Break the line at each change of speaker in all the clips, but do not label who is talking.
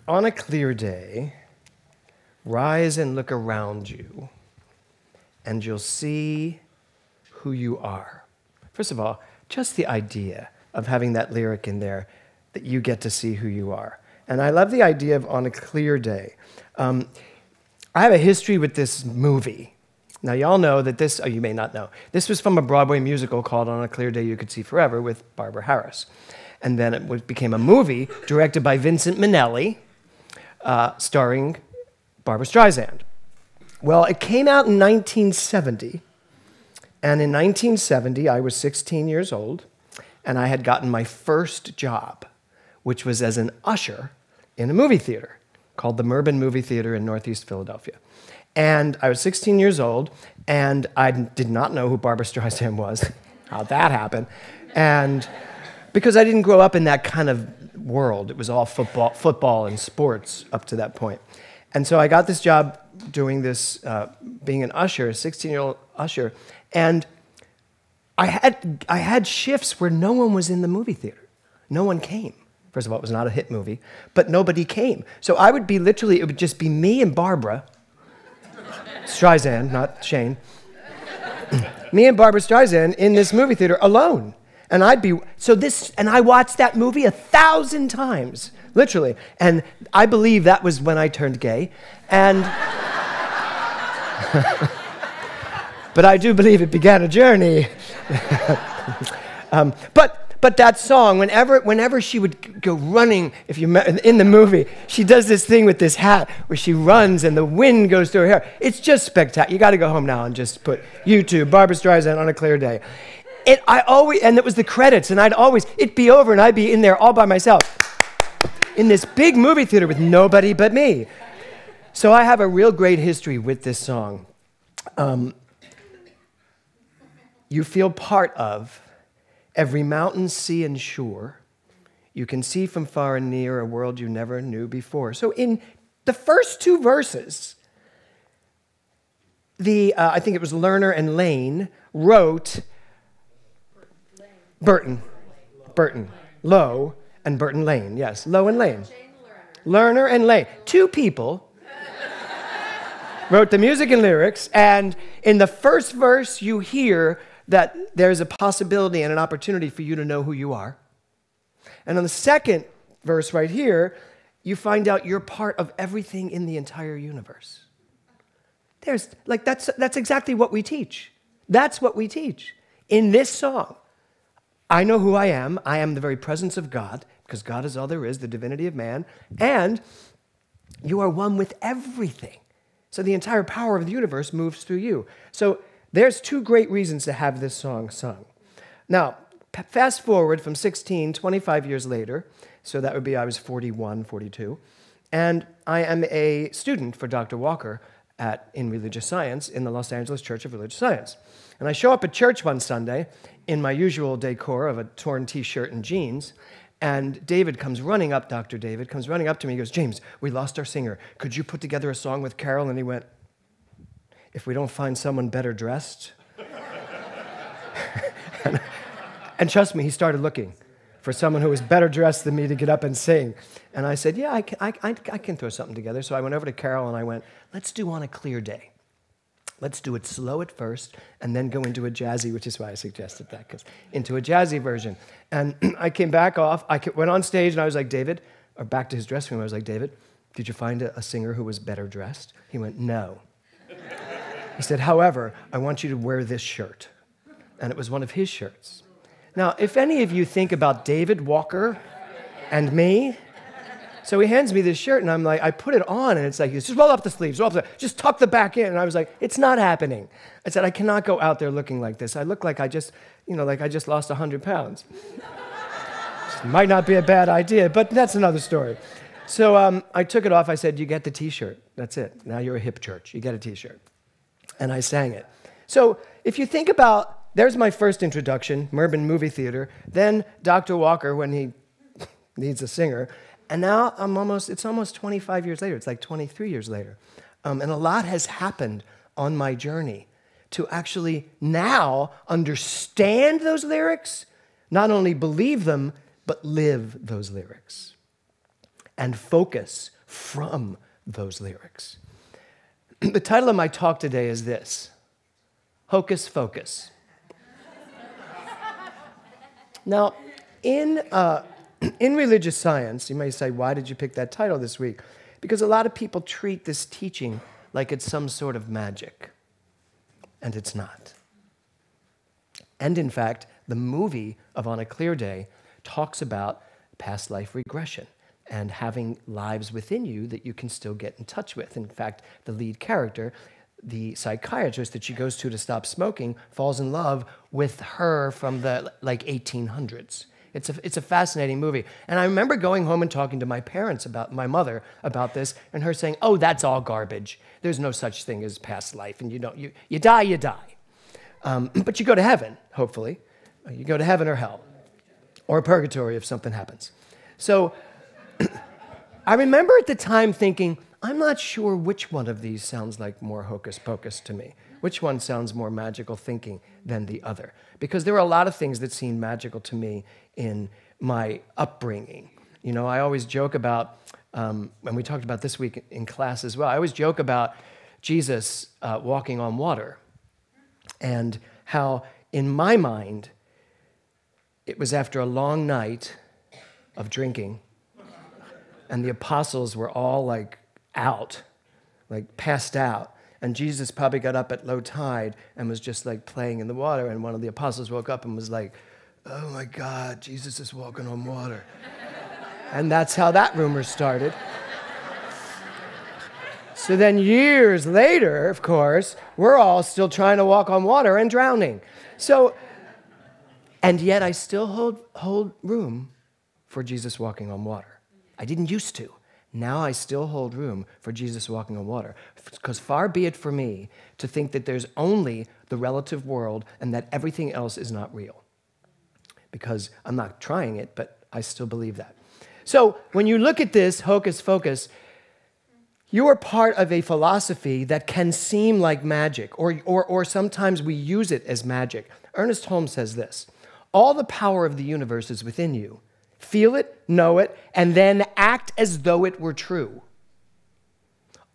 On a clear day, rise and look around you, and you'll see who you are. First of all, just the idea of having that lyric in there, that you get to see who you are. And I love the idea of on a clear day. I have a history with this movie. Now, y'all know that this, you may not know, this was from a Broadway musical called On a Clear Day You Could See Forever with Barbara Harris. And then it became a movie directed by Vincent Minnelli, starring Barbra Streisand. Well, it came out in 1970, and in 1970, I was 16 years old, and I had gotten my first job, which was as an usher in a movie theater called the Mellon Movie Theater in Northeast Philadelphia. And I was 16 years old, and I did not know who Barbra Streisand was. How'd that happen? And because I didn't grow up in that kind of world. It was all football and sports up to that point. And so I got this job doing this, being an usher, a 16-year-old usher, and I had shifts where no one was in the movie theater. No one came. First of all, it was not a hit movie, but nobody came. So I would be literally, it would just be me and Barbra Streisand, not Shane, me and Barbra Streisand in this movie theater alone. And I watched that movie 1,000 times, literally. And I believe that was when I turned gay. And but I do believe it began a journey. But that song, whenever she would go running, if you in the movie, she does this thing with this hat where she runs and the wind goes through her hair. It's just spectacular. You got to go home now and just put YouTube, Barbra Streisand on a clear day. And it was the credits, and it'd be over, and I'd be in there all by myself in this big movie theater with nobody but me. So I have a real great history with this song. You feel part of every mountain, sea, and shore. You can see from far and near a world you never knew before. So in the first two verses, I think it was Lerner and Lane wrote Burton, Lowe, and Burton Lane. Yes, Lowe and Lane. Lerner and Lane. Two people wrote the music and lyrics, and in the first verse, you hear that there's a possibility and an opportunity for you to know who you are. And on the second verse right here, you find out you're part of everything in the entire universe. That's exactly what we teach. That's what we teach in this song. I know who I am. I am the very presence of God, because God is all there is, the divinity of man, and you are one with everything. So the entire power of the universe moves through you. So there's two great reasons to have this song sung. Now, fast forward from 16, 25 years later, so that would be I was 41, 42, and I am a student for Dr. Walker in religious science in the Los Angeles Church of Religious Science. And I show up at church one Sunday in my usual decor of a torn t-shirt and jeans, and David comes running up, Dr. David comes running up to me, he goes, "James, we lost our singer. Could you put together a song with Carol?" And he went, "If we don't find someone better dressed." And trust me, he started looking for someone who was better dressed than me to get up and sing. And I said, "Yeah, I can throw something together." So I went over to Carol and I went, "Let's do On a Clear Day. Let's do it slow at first and then go into a jazzy," which is why I suggested that, because into a jazzy version. And I came back off, went on stage and I was like, "David," or back to his dressing room, I was like, "David, did you find a singer who was better dressed?" He went, "No." He said, "However, I want you to wear this shirt." And it was one of his shirts. Now, if any of you think about David Walker and me, so he hands me this shirt, and I'm like, I put it on, and it's like, just roll up the sleeves, just tuck the back in. And I was like, it's not happening. I said, I cannot go out there looking like this. I look like I just lost 100 pounds. Might not be a bad idea, but that's another story. So I took it off. I said, "You get the t-shirt. That's it. Now you're a hip church. You get a t-shirt." And I sang it. So if you think about, there's my first introduction, Mellon Movie Theater, then Dr. Walker when he needs a singer, and now it's almost 25 years later. It's like 23 years later. And a lot has happened on my journey to actually now understand those lyrics, not only believe them, but live those lyrics and focus from those lyrics. The title of my talk today is this: Hocus Focus. Now, in religious science, you may say, why did you pick that title this week? Because a lot of people treat this teaching like it's some sort of magic, and it's not. And in fact, the movie of On a Clear Day talks about past life regression and having lives within you that you can still get in touch with. In fact, the lead character, the psychiatrist that she goes to stop smoking, falls in love with her from the 1800s. It's a fascinating movie. And I remember going home and talking to my parents my mother about this, and her saying, oh, that's all garbage. There's no such thing as past life, and you die, you die. But you go to heaven, hopefully. You go to heaven or hell, or purgatory if something happens. So I remember at the time thinking, I'm not sure which one of these sounds like more hocus pocus to me. Which one sounds more magical thinking than the other? Because there were a lot of things that seemed magical to me in my upbringing. You know, I always joke about, and we talked about this week in class as well, I always joke about Jesus walking on water, and how in my mind, it was after a long night of drinking, and the apostles were all out, passed out. And Jesus probably got up at low tide and was just playing in the water. And one of the apostles woke up and was like, oh my God, Jesus is walking on water. And that's how that rumor started. So then years later, of course, we're all still trying to walk on water and drowning. And yet I still hold room for Jesus walking on water. I didn't used to. Now I still hold room for Jesus walking on water. Because far be it for me to think that there's only the relative world and that everything else is not real. Because I'm not trying it, but I still believe that. So when you look at this hocus pocus, you are part of a philosophy that can seem like magic, or sometimes we use it as magic. Ernest Holmes says this: all the power of the universe is within you. Feel it, know it, and then act as though it were true.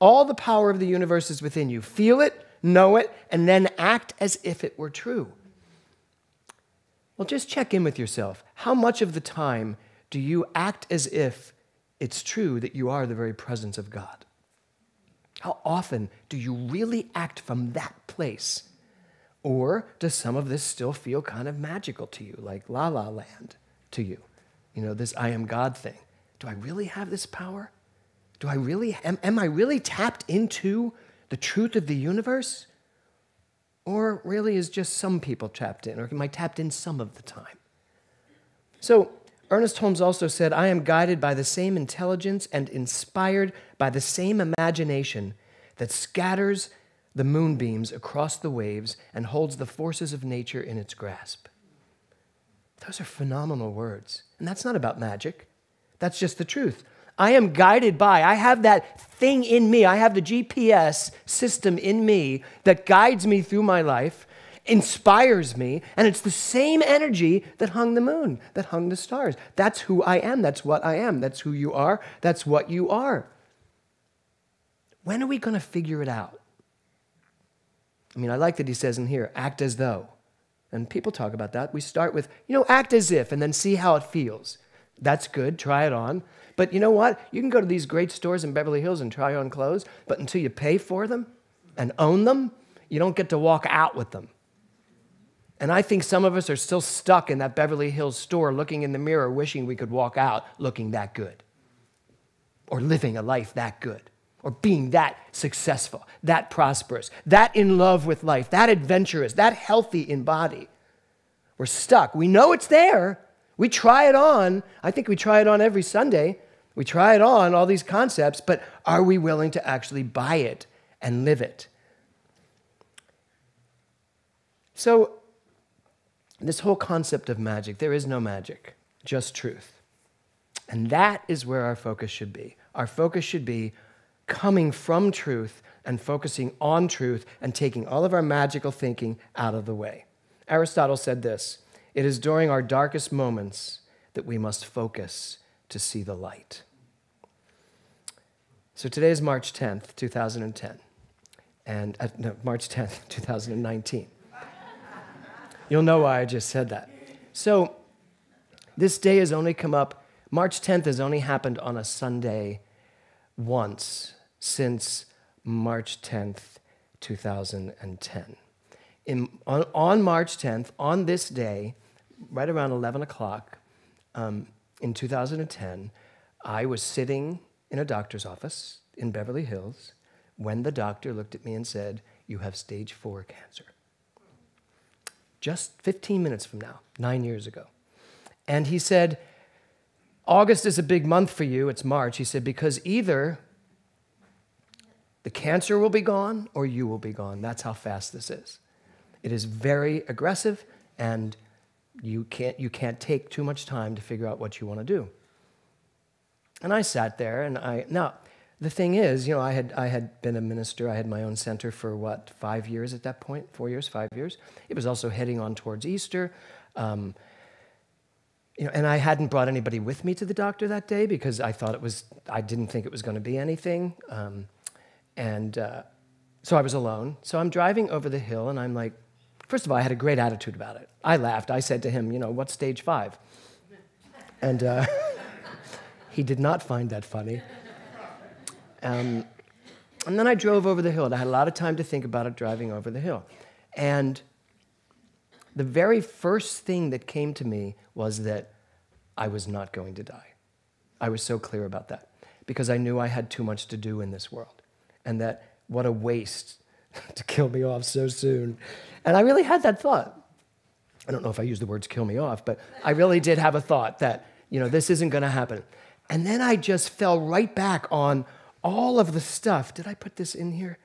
All the power of the universe is within you. Feel it, know it, and then act as if it were true. Well, just check in with yourself. How much of the time do you act as if it's true that you are the very presence of God? How often do you really act from that place? Or does some of this still feel kind of magical to you, like La La Land to you? You know, this I am God thing. Do I really have this power? Am I really tapped into the truth of the universe? Or really is just some people tapped in? Or am I tapped in some of the time? So Ernest Holmes also said, I am guided by the same intelligence and inspired by the same imagination that scatters the moonbeams across the waves and holds the forces of nature in its grasp. Those are phenomenal words. And that's not about magic. That's just the truth. I am guided by, I have that thing in me, I have the GPS system in me that guides me through my life, inspires me, and it's the same energy that hung the moon, that hung the stars. That's who I am, that's what I am, that's who you are, that's what you are. When are we going to figure it out? I mean, I like that he says in here, act as though. And people talk about that. We start with, act as if, and then see how it feels. That's good, try it on. But you know what? You can go to these great stores in Beverly Hills and try on clothes, but until you pay for them and own them, you don't get to walk out with them. And I think some of us are still stuck in that Beverly Hills store looking in the mirror, wishing we could walk out looking that good, or living a life that good, or being that successful, that prosperous, that in love with life, that adventurous, that healthy in body. We're stuck. We know it's there. We try it on. I think we try it on every Sunday. We try it on, all these concepts, but are we willing to actually buy it and live it? So this whole concept of magic, there is no magic, just truth. And that is where our focus should be. Our focus should be coming from truth and focusing on truth and taking all of our magical thinking out of the way. Aristotle said this: it is during our darkest moments that we must focus to see the light. So today is March 10th, 2010. And, no, March 10th, 2019. You'll know why I just said that. So this day has only come up, March 10th has only happened on a Sunday once since March 10th, 2010. On March 10th, on this day, right around 11 o'clock in 2010, I was sitting in a doctor's office in Beverly Hills when the doctor looked at me and said, "You have stage 4 cancer." Just 15 minutes from now, 9 years ago. And he said, "August is a big month for you." It's March. He said, "Because either the cancer will be gone or you will be gone. That's how fast this is. It is very aggressive, and you can't take too much time to figure out what you want to do." And I sat there, and now, the thing is, you know, I had been a minister. I had my own center for, 5 years at that point? 4 years, 5 years. It was also heading on towards Easter. And I hadn't brought anybody with me to the doctor that day because I didn't think it was going to be anything. So I was alone. So I'm driving over the hill, and I'm like, first of all, I had a great attitude about it. I laughed. I said to him, "What's stage 5?" And he did not find that funny. And then I drove over the hill, and I had a lot of time to think about it driving over the hill. And the very first thing that came to me was that I was not going to die. I was so clear about that because I knew I had too much to do in this world, and that what a waste to kill me off so soon. And I really had that thought. I don't know if I used the words "kill me off," but I really did have a thought that, this isn't going to happen. And then I just fell right back on all of the stuff. Did I put this in here?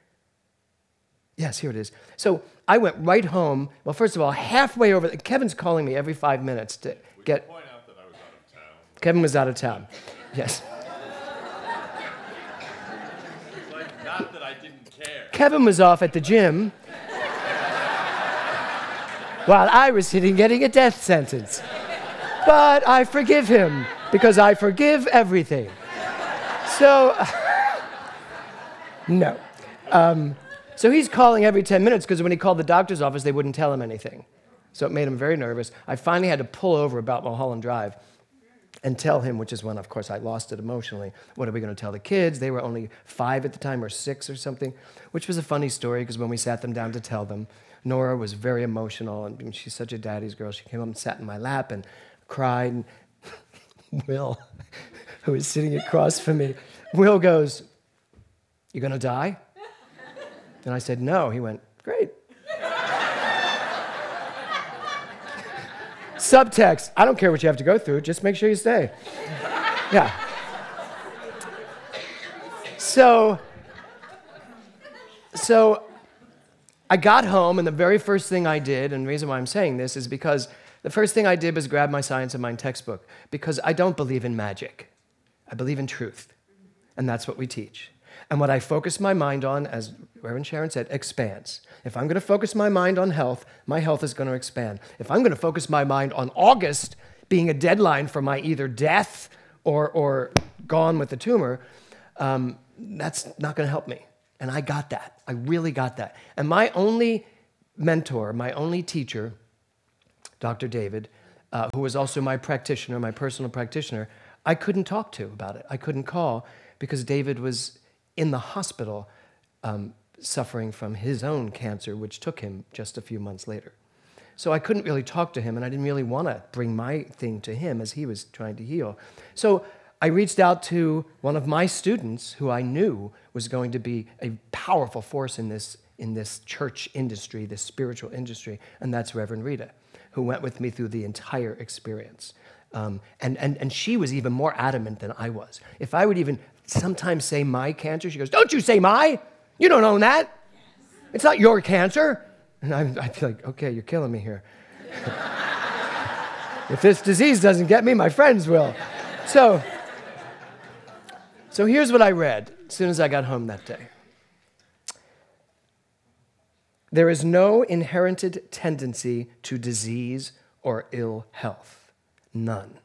Yes, here it is. So I went right home. Well, first of all, halfway over, Kevin's calling me every 5 minutes to get...
We can point out that I was out of town.
Kevin was out of town, yes.
Not that I didn't care.
Kevin was off at the gym while I was sitting getting a death sentence. But I forgive him because I forgive everything. So, no. So he's calling every 10 minutes because when he called the doctor's office, they wouldn't tell him anything. So it made him very nervous. I finally had to pull over about Mulholland Drive and tell him, which is when, of course, I lost it emotionally. What are we going to tell the kids? They were only 5 at the time, or 6 or something, which was a funny story because when we sat them down to tell them, Nora was very emotional, and she's such a daddy's girl. She came up and sat in my lap and cried. And Will, who was sitting across from me, Will goes, "You going to die?" And I said, "No." He went, "Great." Subtext, I don't care what you have to go through, just make sure you stay. Yeah. So I got home, and the very first thing I did, and the reason why I'm saying this is because the first thing I did was grab my Science of Mind textbook, because I don't believe in magic. I believe in truth, and that's what we teach. And what I focus my mind on, as Reverend Sharon said, expands. If I'm going to focus my mind on health, my health is going to expand. If I'm going to focus my mind on August being a deadline for my either death or gone with the tumor, that's not going to help me. And I got that. I really got that. And my only mentor, my only teacher, Dr. David, who was also my practitioner, my personal practitioner, I couldn't talk to about it. I couldn't call because David was in the hospital suffering from his own cancer, which took him just a few months later. So I couldn't really talk to him, and I didn't really want to bring my thing to him as he was trying to heal. So I reached out to one of my students who I knew was going to be a powerful force in this church industry, this spiritual industry, and that's Reverend Rita, who went with me through the entire experience. And she was even more adamant than I was. If I would even sometimes say my cancer, she goes, "Don't you say my! You don't own that! It's not your cancer!" And I'd be like, "Okay, you're killing me here. If this disease doesn't get me, my friends will." So here's what I read as soon as I got home that day. There is no inherited tendency to disease or ill health. None.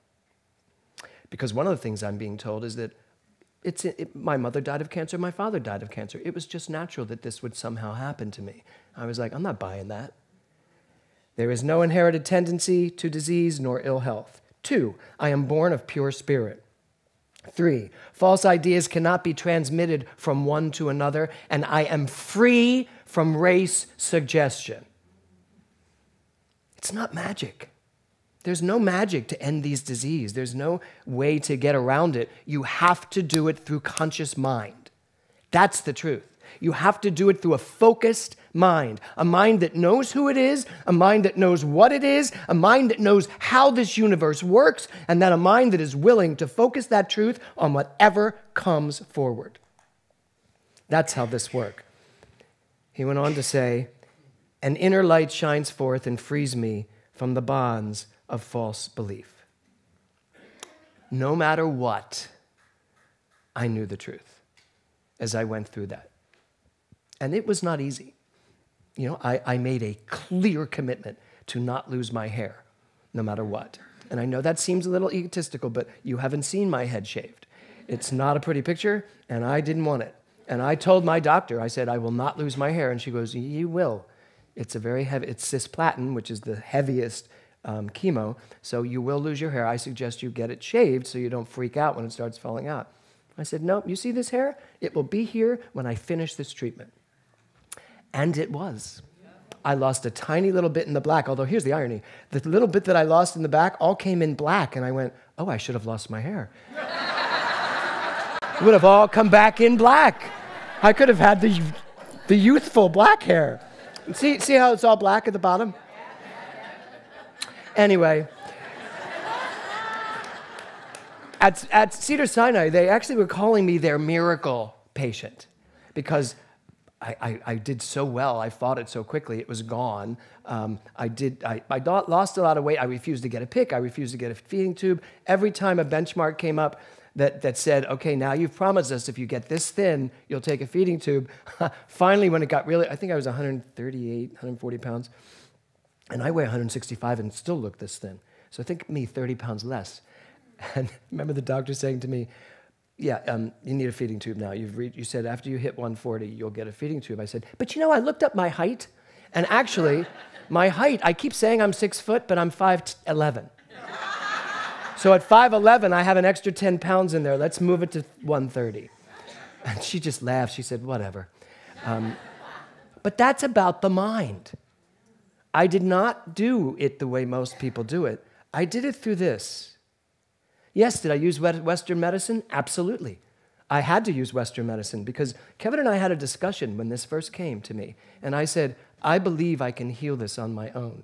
Because one of the things I'm being told is that My mother died of cancer. My father died of cancer. It was just natural that this would somehow happen to me. I was like, I'm not buying that. There is no inherited tendency to disease nor ill health. 2, I am born of pure spirit. 3, false ideas cannot be transmitted from one to another, and I am free from race suggestion. It's not magic. There's no magic to end these diseases. There's no way to get around it. You have to do it through conscious mind. That's the truth. You have to do it through a focused mind, a mind that knows who it is, a mind that knows what it is, a mind that knows how this universe works, and then a mind that is willing to focus that truth on whatever comes forward. That's how this works. He went on to say, an inner light shines forth and frees me from the bonds of false belief. No matter what, I knew the truth as I went through that. And it was not easy. I made a clear commitment to not lose my hair, no matter what. And I know that seems a little egotistical, but you haven't seen my head shaved. It's not a pretty picture, and I didn't want it. And I told my doctor, I said, I will not lose my hair. And she goes, you will. It's a very heavy, it's cisplatin, which is the heaviest chemo, so you will lose your hair. I suggest you get it shaved so you don't freak out when it starts falling out. I said, no, you see this hair? It will be here when I finish this treatment. And it was. I lost a tiny little bit in the black, although here's the irony. The little bit that I lost in the back all came in black, and I went, oh, I should have lost my hair. It would have all come back in black. I could have had the youthful black hair. See how it's all black at the bottom? Anyway, at Cedars-Sinai, they actually were calling me their miracle patient because I did so well. I fought it so quickly. It was gone. I lost a lot of weight. I refused to get a pick. I refused to get a feeding tube. Every time a benchmark came up that said, okay, now you've promised us if you get this thin, you'll take a feeding tube. Finally, when it got really, I think I was 138, 140 pounds. And I weigh 165 and still look this thin. So think me 30 pounds less. And I remember the doctor saying to me, yeah, you need a feeding tube now. You said after you hit 140, you'll get a feeding tube. I said, but I looked up my height. And actually, my height, I keep saying I'm 6 foot, but I'm 5'11". So at 5'11", I have an extra 10 pounds in there. Let's move it to 130. And she just laughed. She said, whatever. But that's about the mind. I did not do it the way most people do it. I did it through this. Yes, did I use Western medicine? Absolutely. I had to use Western medicine because Kevin and I had a discussion when this first came to me. And I said, I believe I can heal this on my own.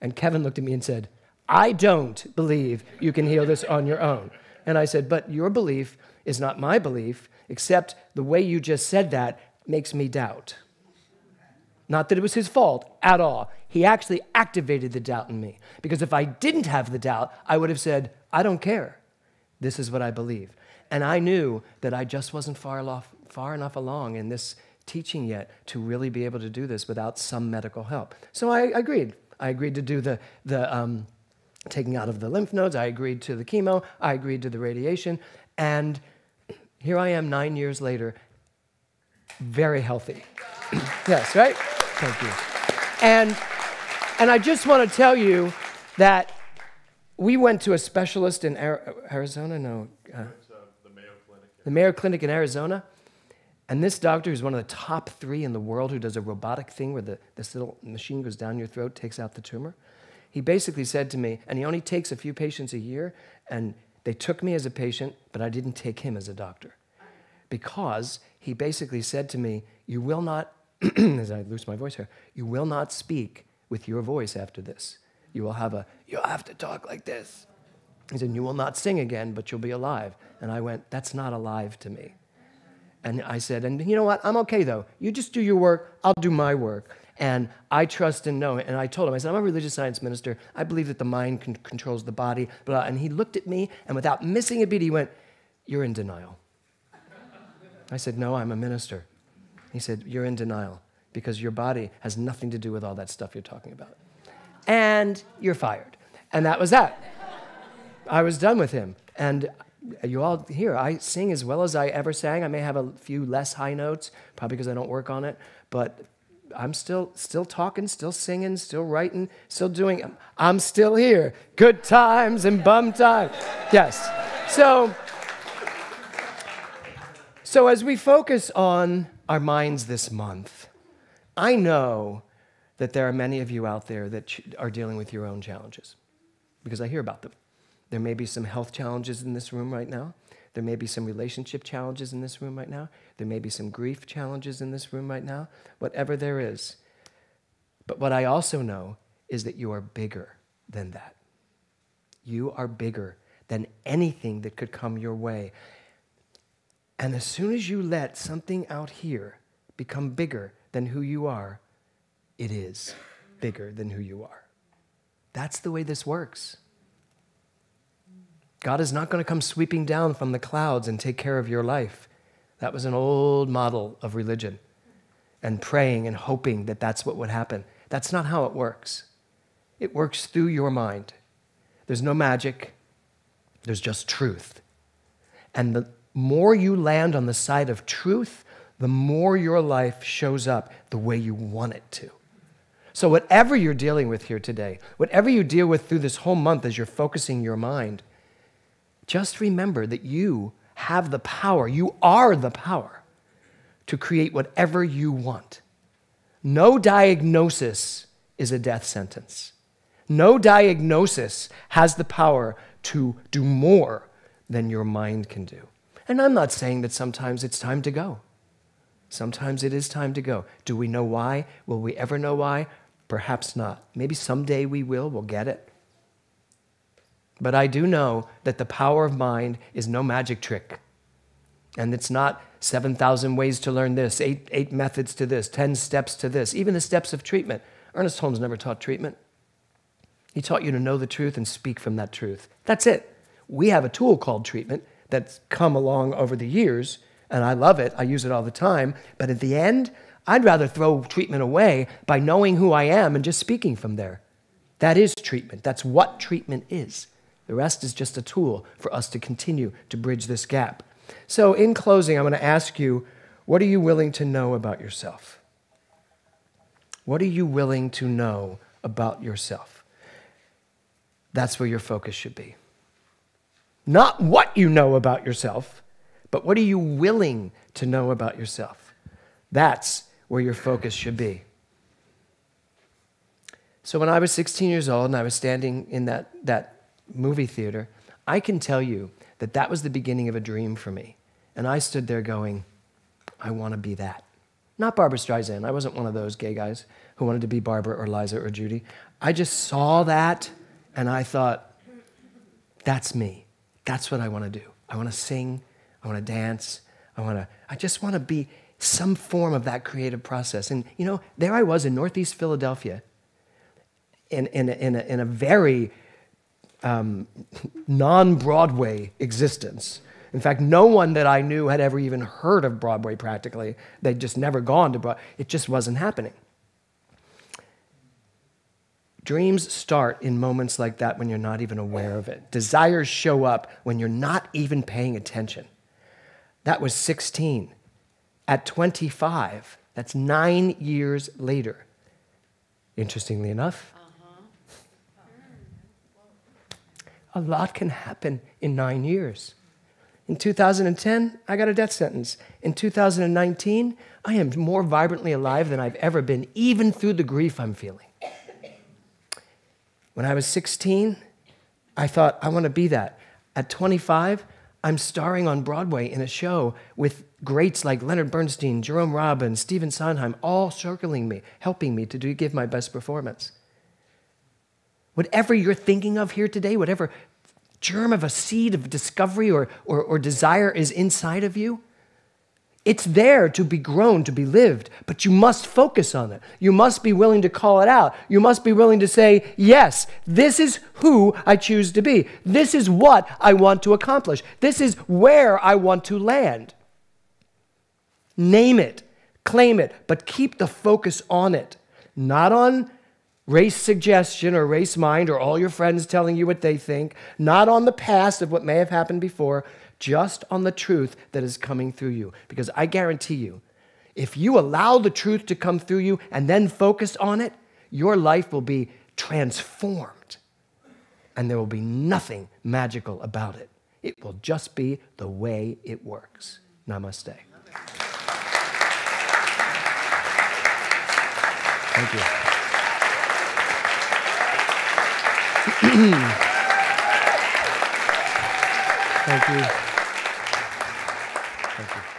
And Kevin looked at me and said, I don't believe you can heal this on your own. And I said, but your belief is not my belief, except the way you just said that makes me doubt. Not that it was his fault at all. He actually activated the doubt in me. Because if I didn't have the doubt, I would have said, I don't care. This is what I believe. And I knew that I just wasn't far enough along in this teaching yet to really be able to do this without some medical help. So I agreed. I agreed to do the taking out of the lymph nodes. I agreed to the chemo. I agreed to the radiation. And here I am 9 years later, very healthy. Yes, right? Thank you. And I just want to tell you that we went to a specialist in Arizona,
the Mayo Clinic.
The Mayo Clinic in Arizona. And this doctor is one of the top 3 in the world who does a robotic thing where this little machine goes down your throat, takes out the tumor. He basically said to me, and he only takes a few patients a year, and they took me as a patient, but I didn't take him as a doctor. Because he basically said to me, you will not, as I lose my voice here, you will not speak with your voice after this. You'll have to talk like this. He said, you will not sing again, but you'll be alive. And I went, that's not alive to me. And I said, and you know what? I'm okay, though. You just do your work. I'll do my work. And I trust and know. And I told him, I said, I'm a religious science minister. I believe that the mind controls the body. Blah. And he looked at me, and without missing a beat, he went, you're in denial. I said, no, I'm a minister. He said, you're in denial because your body has nothing to do with all that stuff you're talking about. And you're fired. And that was that. I was done with him. And You all hear, I sing as well as I ever sang. I may have a few less high notes, probably because I don't work on it, but I'm still talking, still singing, still writing, still doing. I'm still here. Good times and bum times. Yes. So as we focus on our minds this month, I know that there are many of you out there that are dealing with your own challenges, because I hear about them. There may be some health challenges in this room right now. There may be some relationship challenges in this room right now. There may be some grief challenges in this room right now, whatever there is. But what I also know is that you are bigger than that. You are bigger than anything that could come your way. And as soon as you let something out here become bigger than who you are, it is bigger than who you are. That's the way this works. God is not going to come sweeping down from the clouds and take care of your life. That was an old model of religion and praying and hoping that that's what would happen. That's not how it works. It works through your mind. There's no magic. There's just truth. And the more you land on the side of truth, the more your life shows up the way you want it to. So whatever you're dealing with here today, whatever you deal with through this whole month as you're focusing your mind, just remember that you have the power, you are the power to create whatever you want. No diagnosis is a death sentence. No diagnosis has the power to do more than your mind can do. And I'm not saying that sometimes it's time to go. Sometimes it is time to go. Do we know why? Will we ever know why? Perhaps not. Maybe someday we will. We'll get it. But I do know that the power of mind is no magic trick. And it's not 7,000 ways to learn this, eight methods to this, 10 steps to this, even the steps of treatment. Ernest Holmes never taught treatment. He taught you to know the truth and speak from that truth. That's it. We have a tool called treatment that's come along over the years, and I love it. I use it all the time. But at the end, I'd rather throw treatment away by knowing who I am and just speaking from there. That is treatment. That's what treatment is. The rest is just a tool for us to continue to bridge this gap. So in closing, I'm going to ask you, what are you willing to know about yourself? What are you willing to know about yourself? That's where your focus should be. Not what you know about yourself, but what are you willing to know about yourself? That's where your focus should be. So when I was 16 years old and I was standing in that movie theater, I can tell you that that was the beginning of a dream for me. And I stood there going, I want to be that. Not Barbra Streisand. I wasn't one of those gay guys who wanted to be Barbara or Liza or Judy. I just saw that and I thought, that's me. That's what I want to do. I want to sing. I want to dance. I just want to be some form of that creative process. And you know, there I was in Northeast Philadelphia in a very non-Broadway existence. In fact, no one that I knew had ever even heard of Broadway practically. They'd just never gone to Broadway. It just wasn't happening. Dreams start in moments like that when you're not even aware of it. Desires show up when you're not even paying attention. That was 16. At 25, that's 9 years later. Interestingly enough, a lot can happen in 9 years. In 2010, I got a death sentence. In 2019, I am more vibrantly alive than I've ever been, even through the grief I'm feeling. When I was 16, I thought, I want to be that. At 25, I'm starring on Broadway in a show with greats like Leonard Bernstein, Jerome Robbins, Stephen Sondheim, all circling me, helping me to give my best performance. Whatever you're thinking of here today, whatever germ of a seed of discovery or desire is inside of you, it's there to be grown, to be lived, but you must focus on it. You must be willing to call it out. You must be willing to say, yes, this is who I choose to be. This is what I want to accomplish. This is where I want to land. Name it, claim it, but keep the focus on it, not on race suggestion or race mind or all your friends telling you what they think, not on the past of what may have happened before, just on the truth that is coming through you. Because I guarantee you, if you allow the truth to come through you and then focus on it, your life will be transformed. And there will be nothing magical about it. It will just be the way it works. Namaste. Thank you. Thank you. Thank you.